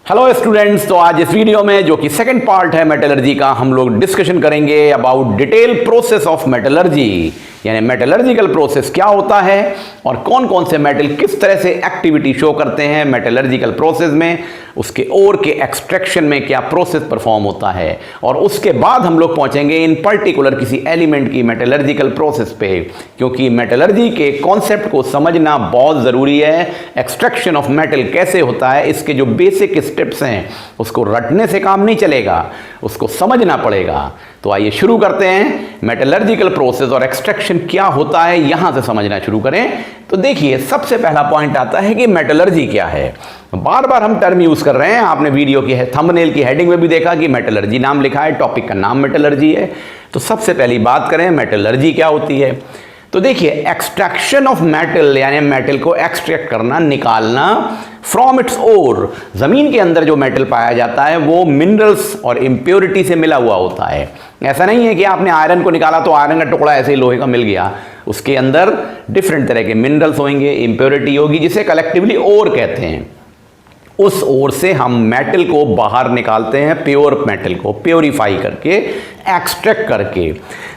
Hello students, तो आज इस वीडियो में जो कि सेकंड पार्ट है मेटलर्जी का, हम लोग डिस्कशन करेंगे about detail process of metallurgy, यानी मेटलर्जिकल प्रोसेस क्या होता है और कौन कौन से मेटल किस तरह से एक्टिविटी शो करते हैं मेटलर्जिकल प्रोसेस में, उसके ओर के एक्सट्रैक्शन में क्या प्रोसेस परफॉर्म होता है, और उसके बाद हम लोग पहुंचेंगे इन पर्टिकुलर किसी एलिमेंट की मेटलर्जिकल प्रोसेस पे, क्योंकि मेटलर्जी के कॉन्सेप्ट को समझना बहुत ज़रूरी है। एक्सट्रैक्शन ऑफ मेटल कैसे होता है, इसके जो बेसिक स्टेप्स हैं उसको रटने से काम नहीं चलेगा, उसको समझना पड़ेगा। तो आइए शुरू करते हैं। मेटलर्जिकल प्रोसेस और एक्सट्रैक्शन क्या होता है यहां से समझना शुरू करें। तो देखिए, सबसे पहला पॉइंट आता है कि मेटलर्जी क्या है। बार बार हम टर्म यूज कर रहे हैं, आपने वीडियो की थंबनेल की हेडिंग में भी देखा कि मेटलर्जी नाम लिखा है, टॉपिक का नाम मेटलर्जी है। तो सबसे पहली बात करें मेटलर्जी क्या होती है। तो देखिए, एक्सट्रैक्शन ऑफ मेटल यानी मेटल को एक्सट्रैक्ट करना, निकालना फ्रॉम इट्स ओर। जमीन के अंदर जो मेटल पाया जाता है वो मिनरल्स और इम्प्योरिटी से मिला हुआ होता है। ऐसा नहीं है कि आपने आयरन को निकाला तो आयरन का टुकड़ा ऐसे ही लोहे का मिल गया। उसके अंदर डिफरेंट तरह के मिनरल्स होंगे, इम्प्योरिटी होगी, जिसे कलेक्टिवली ओर कहते हैं। उस ओर से हम मेटल को बाहर निकालते हैं, प्योर मेटल को प्योरीफाई करके, एक्सट्रैक्ट करके।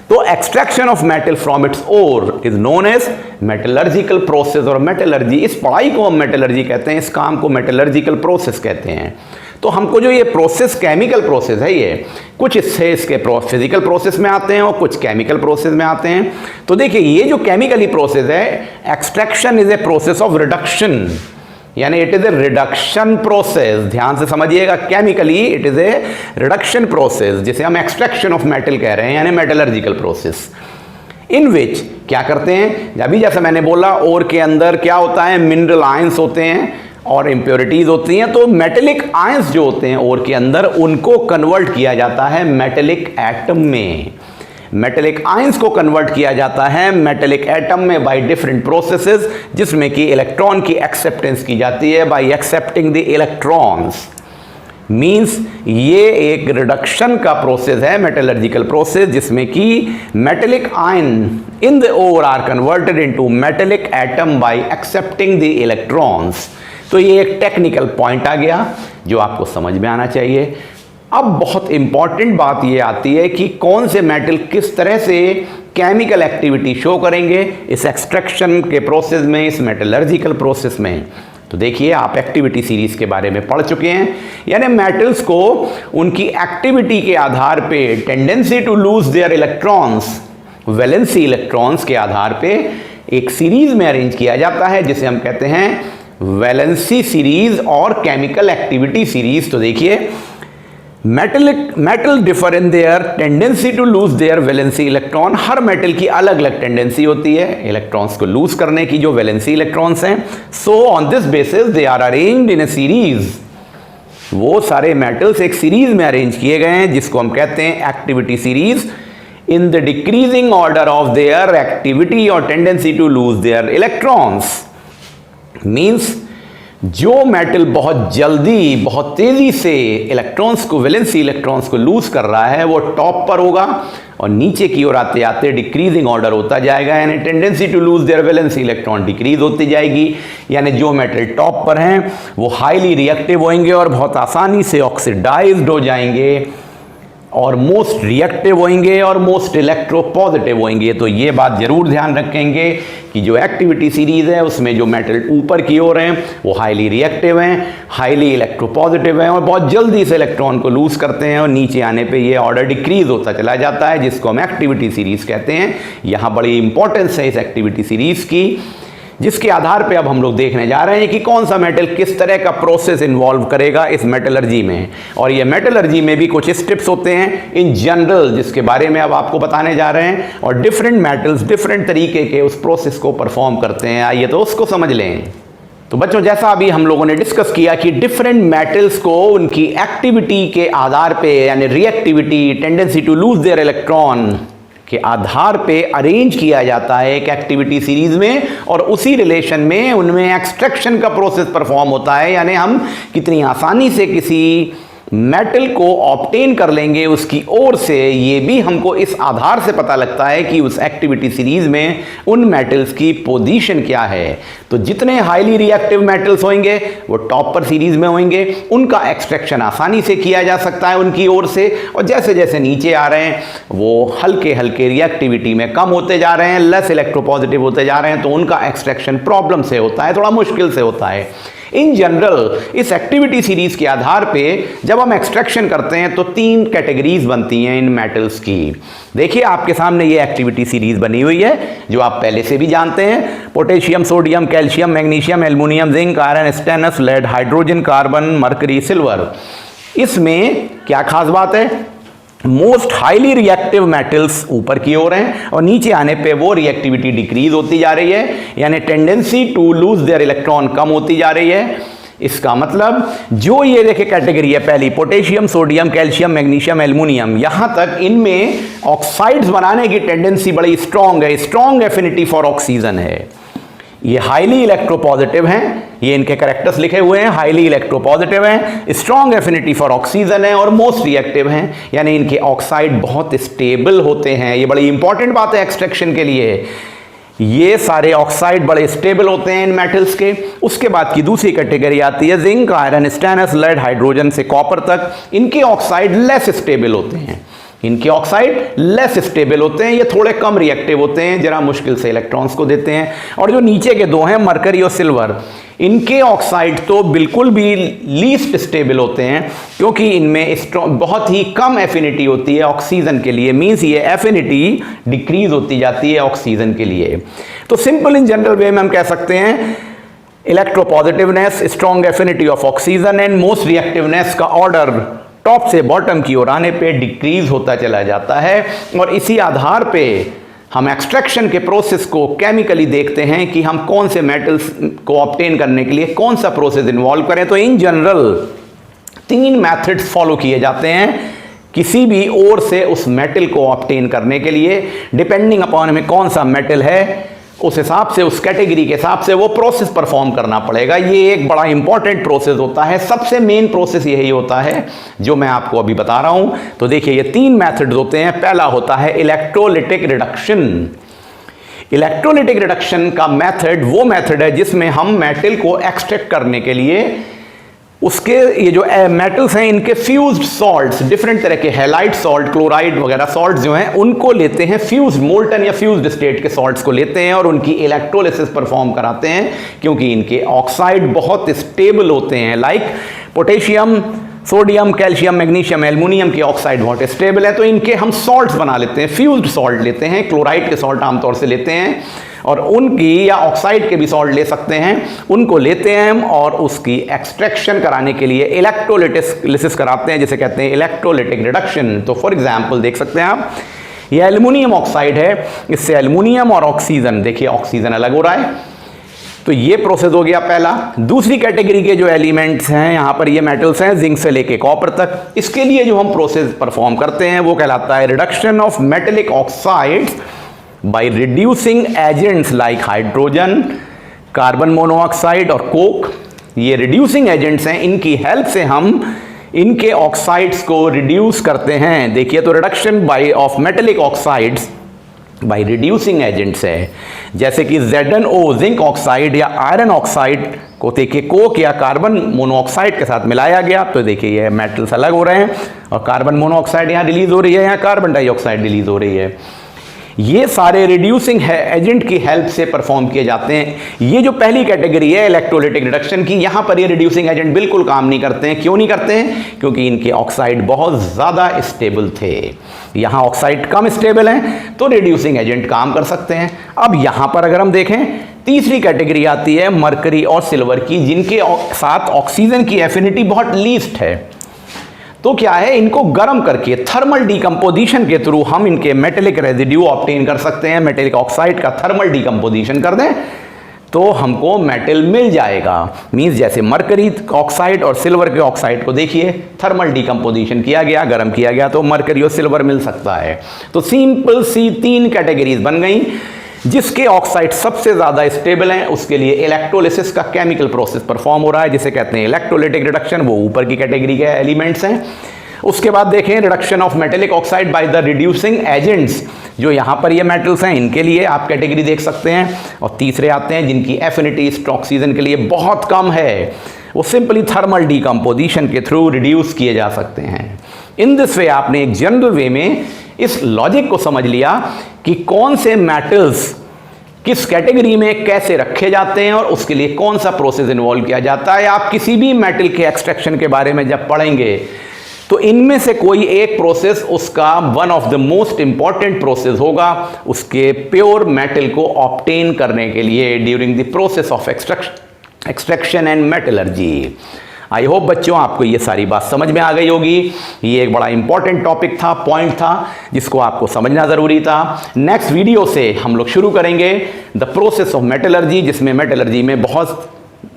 तो extraction of metal from its ore is known as metallurgical process. और मेटलर्जी, इस पढ़ाई को हम मेटलर्जी कहते हैं, इस काम को मेटलर्जिकल प्रोसेस कहते हैं। तो हमको जो ये प्रोसेस केमिकल प्रोसेस है, ये कुछ हिस्से इसके फिजिकल प्रोसेस में आते हैं और कुछ केमिकल प्रोसेस में आते हैं। तो देखिए, ये जो केमिकली प्रोसेस है, extraction is a process of reduction, यानी it is a reduction process. ध्यान से समझिएगा, chemically it is a reduction process, जिसे हम एक्सट्रैक्शन ऑफ मेटल कह रहे हैं, यानी मेटलर्जिकल प्रोसेस। इन विच क्या करते हैं, अभी जैसे मैंने बोला, ओर के अंदर क्या होता है, मिनरल आयंस होते हैं और इंप्योरिटीज होती हैं। तो मेटेलिक आयंस जो होते हैं ओर के अंदर, उनको कन्वर्ट किया जाता है मेटेलिक एटम में। मेटेलिक आयंस को कन्वर्ट किया जाता है मेटेलिक एटम में बाय डिफरेंट प्रोसेसेस, जिसमें कि इलेक्ट्रॉन की एक्सेप्टेंस की जाती है bye accepting the electrons. Means ये एक रिडक्शन का प्रोसेस है, मेटलर्जिकल प्रोसेस, जिसमें कि metallic ion in the ore are converted into metallic atom by accepting the electrons. तो ये एक टेक्निकल पॉइंट आ गया जो आपको समझ में आना चाहिए। अब बहुत इंपॉर्टेंट बात ये आती है कि कौन से मेटल किस तरह से केमिकल एक्टिविटी शो करेंगे इस एक्सट्रैक्शन के प्रोसेस में, इस मेटलर्जिकल प्रोसेस में। तो देखिए, आप एक्टिविटी सीरीज के बारे में पढ़ चुके हैं, यानी मेटल्स को उनकी एक्टिविटी के आधार पे, tendency to lose their electrons, valency electrons के आधार पे एक सीरीज में अरेंज किया जाता है, जिसे हम कहते हैं वैलेंसी सीरीज और केमिकल एक्टिविटी सीरीज। तो देखिए, metal differ in their tendency to lose their valency electron. हर मेटल की अलग अलग टेंडेंसी होती है इलेक्ट्रॉन्स को लूज करने की, जो वैलेंसी इलेक्ट्रॉन्स हैं। So on this basis they are arranged in a series. वो सारे मेटल्स एक सीरीज में अरेंज किए गए हैं, जिसको हम कहते हैं activity series, in the decreasing order of their activity और tendency to lose their electrons. Means जो मेटल बहुत जल्दी, बहुत तेजी से इलेक्ट्रॉन्स को, वैलेंसी इलेक्ट्रॉन्स को लूज कर रहा है, वो टॉप पर होगा, और नीचे की ओर आते आते डिक्रीजिंग ऑर्डर होता जाएगा, यानी tendency to lose their valency electron decrease होती जाएगी। यानी जो मेटल टॉप पर हैं वो हाईली रिएक्टिव होंगे और बहुत आसानी से ऑक्सीडाइज्ड हो जाएंगे, और मोस्ट रिएक्टिव होंगे और मोस्ट इलेक्ट्रोपॉजिटिव होंगे। तो ये बात जरूर ध्यान रखेंगे कि जो एक्टिविटी सीरीज है उसमें जो मेटल ऊपर की ओर हैं वो हाईली रिएक्टिव हैं, हाईली इलेक्ट्रोपॉजिटिव हैं और बहुत जल्दी से इलेक्ट्रॉन को लूज करते हैं, और नीचे आने पे ये ऑर्डर डिक्रीज होता चला जाता है, जिसको हम एक्टिविटी सीरीज कहते हैं। यहाँ बड़ी इंपॉर्टेंस है इस एक्टिविटी सीरीज की, जिसके आधार पे अब हम लोग देखने जा रहे हैं कि कौन सा मेटल किस तरह का प्रोसेस इन्वॉल्व करेगा इस मेटलर्जी में। और ये मेटलर्जी में भी कुछ स्टेप्स होते हैं इन जनरल, जिसके बारे में अब आपको बताने जा रहे हैं, और डिफरेंट मेटल्स डिफरेंट तरीके के उस प्रोसेस को परफॉर्म करते हैं। आइए तो उसको समझ लें। तो बच्चों, जैसा अभी हम लोगों ने डिस्कस किया कि डिफरेंट मेटल्स को उनकी एक्टिविटी के आधार पे, यानी reactivity, tendency to lose their electron के आधार पे अरेंज किया जाता है एक एक्टिविटी सीरीज में, और उसी रिलेशन में उनमें एक्सट्रैक्शन का प्रोसेस परफॉर्म होता है, यानी हम कितनी आसानी से किसी मेटल को ऑब्टेन कर लेंगे उसकी ओर से, ये भी हमको इस आधार से पता लगता है कि उस एक्टिविटी सीरीज में उन मेटल्स की पोजीशन क्या है। तो जितने हाईली रिएक्टिव मेटल्स होंगे वो टॉप पर सीरीज में होंगे, उनका एक्सट्रैक्शन आसानी से किया जा सकता है उनकी ओर से, और जैसे जैसे नीचे आ रहे हैं वो हल्के हल्के रिएक्टिविटी में कम होते जा रहे हैं, लेस इलेक्ट्रोपॉजिटिव होते जा रहे हैं, तो उनका एक्सट्रैक्शन प्रॉब्लम से होता है, थोड़ा मुश्किल से होता है। इन जनरल इस एक्टिविटी सीरीज के आधार पे जब हम एक्सट्रैक्शन करते हैं तो 3 कैटेगरीज बनती हैं इन मेटल्स की। देखिए आपके सामने ये एक्टिविटी सीरीज बनी हुई है जो आप पहले से भी जानते हैं, potassium, sodium, calcium, magnesium, aluminium, zinc, iron, stannous, lead, hydrogen, carbon, mercury, silver. इसमें क्या खास बात है, मोस्ट हाईली रिएक्टिव मेटल्स ऊपर की ओर हैं और नीचे आने पे वो रिएक्टिविटी डिक्रीज होती जा रही है, यानी tendency to lose their electron कम होती जा रही है। इसका मतलब जो ये देखिए कैटेगरी है पहली, potassium, sodium, calcium, magnesium, aluminium, यहां तक इनमें ऑक्साइड्स बनाने की टेंडेंसी बड़ी स्ट्रांग है, स्ट्रांग एफिनिटी फॉर ऑक्सीजन है। ये हाईली इलेक्ट्रोपॉजिटिव हैं, ये इनके कैरेक्टर्स लिखे हुए हैं, हाईली इलेक्ट्रोपॉजिटिव हैं, स्ट्रॉन्ग एफिनिटी फॉर ऑक्सीजन है और मोस्ट रिएक्टिव हैं, यानी इनके ऑक्साइड बहुत स्टेबल होते हैं। ये बड़ी इंपॉर्टेंट बात है एक्सट्रैक्शन के लिए, ये सारे ऑक्साइड बड़े स्टेबल होते हैं इन मेटल्स के। उसके बाद की दूसरी कैटेगरी आती है zinc, iron, stannous, lead, hydrogen से कॉपर तक, इनके ऑक्साइड लेस स्टेबल होते हैं, इनके ऑक्साइड लेस स्टेबल होते हैं, ये थोड़े कम रिएक्टिव होते हैं, जरा मुश्किल से इलेक्ट्रॉन्स को देते हैं। और जो नीचे के दो हैं मरकरी और सिल्वर, इनके ऑक्साइड तो बिल्कुल भी लीस्ट स्टेबल होते हैं क्योंकि इनमें बहुत ही कम एफिनिटी होती है ऑक्सीजन के लिए, मींस ये एफिनिटी डिक्रीज होती जाती है ऑक्सीजन के लिए। तो सिंपल इन जनरल वे में हम कह सकते हैं electropositiveness, strong affinity of oxygen and most reactiveness का ऑर्डर टॉप से बॉटम की ओर आने पे डिक्रीज होता चला जाता है। और इसी आधार पे हम एक्सट्रैक्शन के प्रोसेस को केमिकली देखते हैं कि हम कौन से मेटल्स को ऑब्टेन करने के लिए कौन सा प्रोसेस इन्वॉल्व करें। तो इन जनरल 3 मेथड्स फॉलो किए जाते हैं किसी भी ओर से उस मेटल को ऑब्टेन करने के लिए, डिपेंडिंग अपॉन हमें कौन सा मेटल है उस हिसाब से, उस कैटेगरी के हिसाब से वो प्रोसेस परफॉर्म करना पड़ेगा। ये एक बड़ा इंपॉर्टेंट प्रोसेस होता है, सबसे मेन प्रोसेस यही होता है जो मैं आपको अभी बता रहा हूं। तो देखिए ये 3 मेथड्स होते हैं। पहला होता है इलेक्ट्रोलिटिक रिडक्शन। इलेक्ट्रोलिटिक रिडक्शन का मेथड वो मेथड है जिसमें हम मेटल को एक्सट्रैक्ट करने के लिए उसके ये जो मेटल्स हैं इनके फ्यूज्ड सॉल्ट्स, डिफरेंट तरह के हैलाइड सॉल्ट, क्लोराइड वगैरह सॉल्ट जो हैं उनको लेते हैं, फ्यूज्ड मोल्टन या फ्यूज्ड स्टेट के सॉल्ट्स को लेते हैं और उनकी इलेक्ट्रोलिसिस परफॉर्म कराते हैं क्योंकि इनके ऑक्साइड बहुत स्टेबल होते हैं। Like potassium, sodium, calcium, magnesium, aluminium के ऑक्साइड बहुत स्टेबल है, तो इनके हम सॉल्ट्स बना लेते हैं, फ्यूज्ड सॉल्ट लेते हैं, क्लोराइड के सॉल्ट आमतौर से लेते हैं और उनकी, या ऑक्साइड के भी सॉल्ट ले सकते हैं, उनको लेते हैं हम और उसकी एक्सट्रैक्शन कराने के लिए इलेक्ट्रोलिसिस कराते हैं जिसे कहते हैं इलेक्ट्रोलिटिक रिडक्शन। तो फॉर एग्जांपल देख सकते हैं आप, ये एल्युमिनियम ऑक्साइड है, इससे एल्युमिनियम और ऑक्सीजन, देखिए ऑक्सीजन अलग हो रहा है, तो ये प्रोसेस हो गया पहला। दूसरी कैटेगरी के जो एलिमेंट्स हैं यहाँ पर, ये मेटल्स हैं जिंक से लेके कॉपर तक, इसके लिए जो हम प्रोसेस परफॉर्म करते हैं वो कहलाता है reduction of metallic oxides by reducing agents like hydrogen, carbon monoxide और कोक। ये रिड्यूसिंग एजेंट्स हैं, इनकी हेल्प से हम इनके ऑक्साइड्स को रिड्यूस करते हैं। देखिए तो reduction by of metallic oxides by reducing agents है, जैसे कि ZnO जिंक ऑक्साइड या आयरन ऑक्साइड को देखिए कोक या कार्बन मोनोऑक्साइड के साथ मिलाया गया तो देखिए ये मेटल्स अलग हो रहे हैं और कार्बन मोनोऑक्साइड यहाँ रिलीज हो रही है, यहाँ कार्बन डाइऑक्साइड रिलीज हो रही है। ये सारे रिड्यूसिंग एजेंट की हेल्प से परफॉर्म किए जाते हैं। ये जो पहली कैटेगरी है इलेक्ट्रोलिटिक रिडक्शन की, यहाँ पर ये रिड्यूसिंग एजेंट बिल्कुल काम नहीं करते हैं। क्यों नहीं करते हैं? क्योंकि इनके ऑक्साइड बहुत ज़्यादा स्टेबल थे, यहाँ ऑक्साइड कम स्टेबल हैं तो रिड्यूसिंग एजेंट काम कर सकते हैं। अब यहाँ पर अगर हम देखें, तीसरी कैटेगरी आती है मरकरी और सिल्वर की, जिनके साथ ऑक्सीजन की एफिनिटी बहुत लीस्ट है। तो क्या है, इनको गर्म करके थर्मल डीकंपोजिशन के थ्रू हम इनके मेटेलिक रेजिड्यू ऑब्टेन कर सकते हैं। मेटेलिक ऑक्साइड का थर्मल डीकंपोजिशन कर दें तो हमको मेटल मिल जाएगा। मींस जैसे मरकरी ऑक्साइड और सिल्वर के ऑक्साइड को देखिए थर्मल डीकंपोजिशन किया गया, गर्म किया गया तो मरकरी और सिल्वर मिल सकता है। तो सिंपल सी 3 कैटेगरीज बन गई। जिसके ऑक्साइड सबसे ज़्यादा स्टेबल हैं उसके लिए इलेक्ट्रोलिसिस का केमिकल प्रोसेस परफॉर्म हो रहा है, जिसे कहते हैं इलेक्ट्रोलिटिक रिडक्शन। वो ऊपर की कैटेगरी के एलिमेंट्स हैं। उसके बाद देखें reduction of metallic oxide by the reducing agents, जो यहाँ पर ये मेटल्स हैं इनके लिए आप कैटेगरी देख सकते हैं। और तीसरे आते हैं जिनकी एफिनिटी इस ऑक्सीजन के लिए बहुत कम है, वो सिंपली थर्मल डीकम्पोजिशन के थ्रू रिड्यूस किए जा सकते हैं। इन दिस वे आपने एक जनरल वे में इस लॉजिक को समझ लिया कि कौन से मेटल्स किस कैटेगरी में कैसे रखे जाते हैं और उसके लिए कौन सा प्रोसेस इन्वॉल्व किया जाता है। आप किसी भी मेटल के एक्सट्रैक्शन के बारे में जब पढ़ेंगे तो इनमें से कोई एक प्रोसेस उसका one of the most important process होगा उसके प्योर मेटल को ऑब्टेन करने के लिए during the process of extraction and metallurgy. I hope बच्चों आपको ये सारी बात समझ में आ गई होगी। ये एक बड़ा इंपॉर्टेंट टॉपिक था, पॉइंट था जिसको आपको समझना ज़रूरी था। नेक्स्ट वीडियो से हम लोग शुरू करेंगे द प्रोसेस ऑफ मेटलर्जी, जिसमें मेटलर्जी में बहुत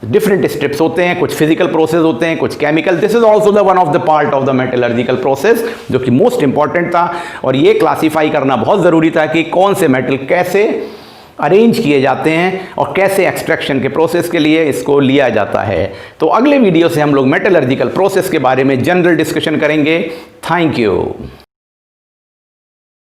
डिफरेंट स्टेप्स होते हैं, कुछ फिजिकल प्रोसेस होते हैं, कुछ chemical. This is also the one of the part of the metallurgical process, जो कि मोस्ट इंपॉर्टेंट था। और ये क्लासीफाई करना बहुत ज़रूरी था कि कौन से मेटल कैसे अरेंज किए जाते हैं और कैसे एक्सट्रैक्शन के प्रोसेस के लिए इसको लिया जाता है। तो अगले वीडियो से हम लोग मेटलर्जिकल प्रोसेस के बारे में जनरल डिस्कशन करेंगे। Thank you.